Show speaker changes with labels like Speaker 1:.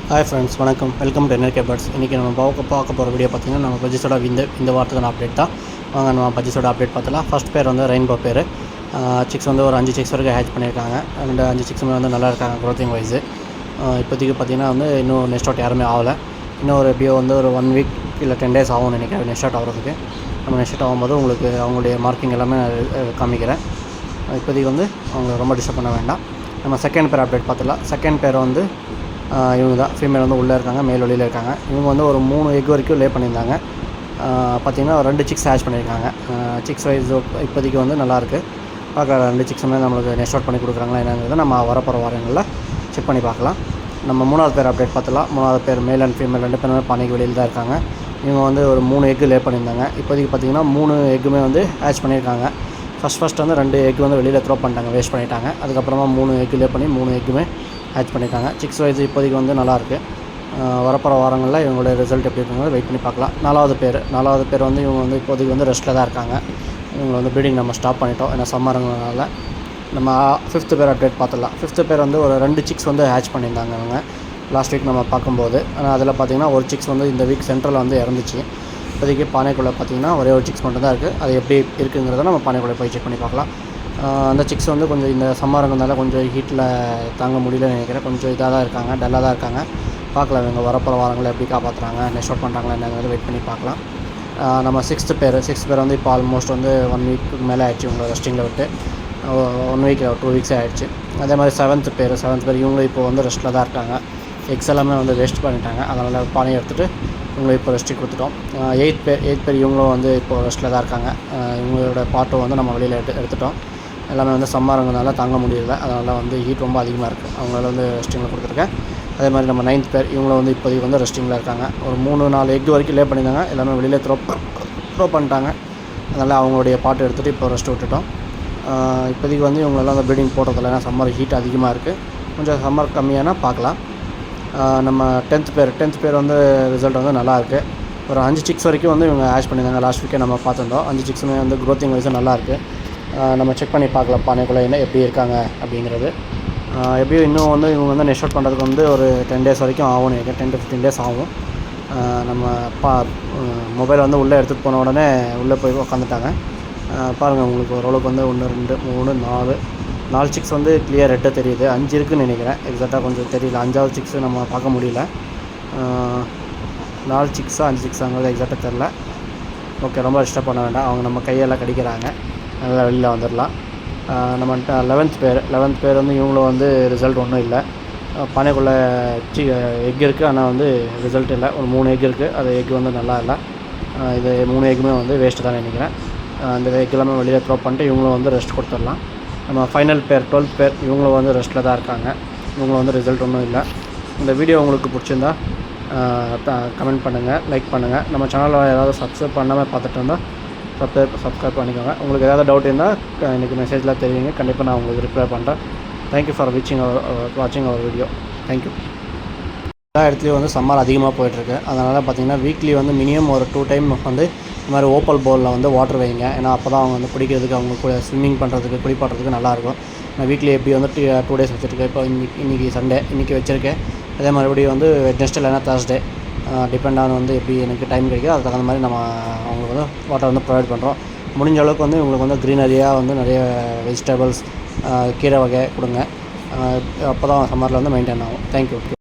Speaker 1: Hi friends, வணக்கம். Welcome to NRK Budgies. இன்றைக்கி நம்ம பார்க்க போகிற வீடியோ பார்த்திங்கன்னா நம்ம பஜ்ஜீஸோட இந்த வாரத்துக்கான அப்டேட் தான். வாங்க நம்ம பஜ்ஜீஸோட அப்டேட் பார்த்தலாம். ஃபஸ்ட் பேர் வந்து ரெயின்போ பேர். சிக்ஸ் வந்து ஒரு 5 சிக்ஸ் வரைக்கும் ஹேச் பண்ணியிருக்காங்க. அண்ட் 5 சிக்ஸுமே வந்து நல்லா இருக்காங்க க்ரோத்திங் வைஸு. இப்போதைக்கு பார்த்திங்கன்னா வந்து இன்னும் நெக்ஸ்ட் அவுட் யாருமே ஆகலை. இன்னும் ஒரு எப்படியோ வந்து ஒரு 1 வீக் இல்லை 10 days ஆகும்னு நினைக்கிறேன் நெக்ஸ்ட் அவுட் ஆகிறதுக்கு. நம்ம நெக்ஸ்ட் அவுட் ஆகும்போது உங்களுக்கு அவங்களுடைய மார்க்கிங் எல்லாமே காமிக்கிறேன். இப்போதைக்கு வந்து அவங்க ரொம்ப டிஸ்டர்ப் பண்ண வேண்டாம். நம்ம செகண்ட் பேர் அப்டேட் பார்த்துலாம். செகண்ட் பேர் வந்து இவங்க தான். ஃபீமேல் வந்து உள்ளே இருக்காங்க, மேல் வெளியில் இருக்காங்க. இவங்க வந்து ஒரு 3 எக் வரைக்கும் லே பண்ணியிருந்தாங்க. பார்த்திங்கன்னா 2 சிக்ஸ் ஹேச் பண்ணியிருக்காங்க. சிக்ஸ் வைஸ் இப்போதைக்கு வந்து நல்லாயிருக்கு. பார்க்க 2 சிக்ஸுமே நம்மளுக்கு நெக்ஸ்ட் அவுட் பண்ணி கொடுக்குறாங்களா என்னங்கிறத நம்ம வரப்போகிற வாரங்களில் செக் பண்ணி பார்க்கலாம். நம்ம 3வது பேர் அப்டேட் பார்த்துலாம். 3வது பேர் மேல் அண்ட் ஃபீமேல் 2 பேருமே பானைக்கு வெளியில் தான் இருக்காங்க. இவங்க வந்து ஒரு 3 எக்கு லே பண்ணியிருந்தாங்க. இப்போதைக்கு பார்த்திங்கன்னா 3 எக்குமே வந்து ஹேச் பண்ணியிருக்காங்க. ஃபஸ்ட் வந்து 2 எக் வந்து வெளியில் த்ரோ பண்ணிட்டாங்க, வேஸ்ட் பண்ணிட்டாங்க. அதுக்கப்புறமா 3 எக்கு லே பண்ணி 3 எக்குமே ஹேச் பண்ணியிருக்காங்க. சிக்ஸ் வைஸ் இப்போதைக்கு வந்து நல்லாயிருக்கு. வரப்போகிற வாரங்களில் இவங்களுடைய ரிசல்ட் எப்படி இருக்குங்கிறத வெயிட் பண்ணி பார்க்கலாம். 4வது பேர் வந்து இவங்க வந்து இப்போதைக்கு வந்து ரெஸ்ட்டில் தான் இருக்காங்க. இவங்க வந்து ப்ரீடிங் நம்ம ஸ்டாப் பண்ணிட்டோம், ஏன்னா சம்மருங்கிறதுனால. நம்ம 5th பேர் அப்டேட் பார்த்துடலாம். 5th பேர் வந்து ஒரு 2 சிக்ஸ் வந்து ஹேச் பண்ணியிருந்தாங்க அவங்க லாஸ்ட் வீக் நம்ம பார்க்கும்போது. ஆனால் அதில் பார்த்திங்கன்னா ஒரு சிக்ஸ் வந்து இந்த வீக் சென்ட்ரலில் வந்து இறந்துச்சு. இப்போதைக்கு பானைக்குள்ளே பார்த்திங்கன்னா ஒரே ஒரு சிக்ஸ் மட்டும் தான் இருக்குது. அது எப்படி இருக்குங்கிறத நம்ம பானைக்குள்ளே போய் செக் பண்ணி பார்க்கலாம். அந்த சிக்ஸ் வந்து கொஞ்சம் இந்த சம்மருங்கிறதுனால கொஞ்சம் ஹீட்டில் தாங்க முடியலன்னு நினைக்கிறேன். கொஞ்சம் இதாக தான் இருக்காங்க, டல்லாக தான் இருக்காங்க. பார்க்கலாம் இவங்க வரப்போகிற வாரங்களை எப்படி காப்பாற்றுறாங்க, நெக்ஸ்ட் அவுட் பண்ணுறாங்களா என்னங்கிறத வெயிட் பண்ணி பார்க்கலாம். நம்ம 6th பேர் வந்து இப்போ ஆல்மோஸ்ட் வந்து 1 வீக்கு மேலே ஆயிடுச்சு இவங்களை ரெஸ்டிங்கில் விட்டு. 1 வீக் 2 வீக்ஸே ஆகிடுச்சு. அதே மாதிரி 7th பேர் இவங்களும் இப்போ வந்து ரெஸ்ட்டில் தான் இருக்காங்க. எக்ஸ் எல்லாமே வந்து வேஸ்ட் பண்ணிட்டாங்க. அதனால் பானையை எடுத்துகிட்டு இவங்களை இப்போ ரெஸ்ட்டுக்கு கொடுத்துட்டோம். 8th பேர் இவங்களும் வந்து இப்போ ரெஸ்ட்டில் தான் இருக்காங்க. இவங்களோட பாட்டும் வந்து நம்ம வெளியில் எடுத்துட்டோம். எல்லாமே வந்து சம்மருங்கிறதுனால தாங்க முடியல. அதனால் வந்து ஹீட் ரொம்ப அதிகமாக இருக்குது. அவங்களால வந்து ரெஸ்டிங்கில் கொடுத்துருக்கேன். அதே மாதிரி நம்ம 9th பேர் இவங்களும் வந்து இப்போதைக்கு வந்து ரெஸ்டிங்கில் இருக்காங்க. ஒரு 3-4 எக் வரைக்கும் லே பண்ணியிருந்தாங்க. எல்லாமே வெளியில் த்ரோ பண்ணிட்டாங்க. அதனால் அவங்களுடைய பாட்டு எடுத்துகிட்டு இப்போ ரெஸ்ட் விட்டுட்டோம். இப்போதைக்கு வந்து இவங்களெல்லாம் அந்த ப்ரீடிங் போடுறதில்ல, ஏன்னா சம்மர் ஹீட் அதிகமாக இருக்குது. கொஞ்சம் சம்மர் கம்மியான பார்க்கலாம். நம்ம 10th பேர் வந்து ரிசல்ட் வந்து நல்லாயிருக்கு. ஒரு 5 சிக்ஸ் வரைக்கும் வந்து இவங்க ஹேச் பண்ணியிருந்தாங்க. லாஸ்ட் வீக்கே நம்ம பார்த்துருந்தோம். 5 சிக்ஸுமே வந்து க்ரோத்திங் வைஸும் நல்லாயிருக்கு. நம்ம செக் பண்ணி பார்க்கலாம் பானைக்குள்ளே என்ன எப்படி இருக்காங்க அப்படிங்கிறது. எப்படியும் இன்னும் வந்து இவங்க வந்து நெக்ஸ்ட் அவுட் பண்ணுறதுக்கு வந்து ஒரு 10 days வரைக்கும் ஆகும்னு நினைக்கிறேன். 10 to 15 days ஆகும். நம்ம மொபைல் வந்து உள்ளே எடுத்துகிட்டு போன உடனே உள்ளே போய் உட்காந்துட்டாங்க. பாருங்கள், உங்களுக்கு ஓரளவுக்கு வந்து 1 2 3 4 சிக்ஸ் வந்து கிளியர் ரெட்டாக தெரியுது. 5 இருக்குதுன்னு நினைக்கிறேன். எக்ஸாக்டாக கொஞ்சம் தெரியல. 5வது சிக்ஸு நம்ம பார்க்க முடியல. 4 சிக்ஸா 5 சிக்ஸாங்கிறது எக்ஸாக்டாக தெரில. ஓகே, ரொம்ப டிஸ்டர்ப் பண்ண வேண்டாம். அவங்க நம்ம கையெல்லாம் கடிக்கிறாங்க. நல்லா வெளியில் வந்துடலாம். நம்ம 11th பேர் வந்து இவங்களும் வந்து ரிசல்ட் ஒன்றும் இல்லை. பானைக்குள்ளே எக் இருக்குது, ஆனால் வந்து ரிசல்ட் இல்லை. ஒரு 3 எக் இருக்குது. அது எக் வந்து நல்லா இல்லை. இது 3 எக்குமே வந்து வேஸ்ட்டு தான் நினைக்கிறேன். அந்த எக் எல்லாமே வெளியில் த்ரோ பண்ணிட்டு இவங்களும் வந்து ரெஸ்ட் கொடுத்துடலாம். நம்ம ஃபைனல் பேர் 12th பேர் இவங்களும் வந்து ரெஸ்ட்டில் தான் இருக்காங்க. இவங்களும் வந்து ரிசல்ட் ஒன்றும் இல்லை. இந்த வீடியோ உங்களுக்கு பிடிச்சிருந்தா கமெண்ட் பண்ணுங்கள், லைக் பண்ணுங்கள். நம்ம சேனலில் ஏதாவது சப்ஸ்கிரைப் பண்ணாமல் பார்த்துட்டு இருந்தால் சப்ஸ்கிரைப் பண்ணிக்கோங்க. உங்களுக்கு ஏதாவது டவுட் இருந்தால் எனக்கு மெசேஜில் தெரியுங்க. கண்டிப்பாக நான் உங்களுக்கு ரிப்ளை பண்ணுறேன். தேங்க்யூ ஃபார் வாட்சிங் அவர் வீடியோ. தேங்க்யூ. எல்லா இடத்துலையும் வந்து சம்மர் அதிகமாக போயிட்டுருக்கு. அதனால் பார்த்திங்கன்னா வீக்லி வந்து மினிமம் ஒரு 2 டைம் வந்து இந்த மாதிரி ஓப்பல் பவுலில் வந்து வாட்டர் வைங்க. ஏன்னா அப்போ தான் அவங்க வந்து பிடிக்கிறதுக்கு, அவங்க கூட ஸ்விம்மிங் பண்ணுறதுக்கு, குளிப்பாட்டுறதுக்கு நல்லாயிருக்கும். நான் வீக்லி எப்படி வந்து 2 days வச்சுருக்கேன். இப்போ இன்றைக்கி சண்டே, இன்றைக்கி வச்சுருக்கேன். அதே மறுபடியும் வந்து வெட்னஸ்டே இல்லைனா Thursday டிபெண்ட் ஆன் வந்து எப்படி எனக்கு டைம் கிடைக்குதோ அதுக்கு தகுந்த மாதிரி நம்ம அவங்களுக்கு வந்து வாட்டர் வந்து ப்ரொவைட் பண்ணுறோம். முடிஞ்ச அளவுக்கு வந்து உங்களுக்கு வந்து க்ரீனரியாக வந்து நிறைய வெஜிடபிள்ஸ், கீரை வகை கொடுங்க. அப்போ தான் சம்மரில் வந்து மெயின்டைன் ஆகும். தேங்க்யூ.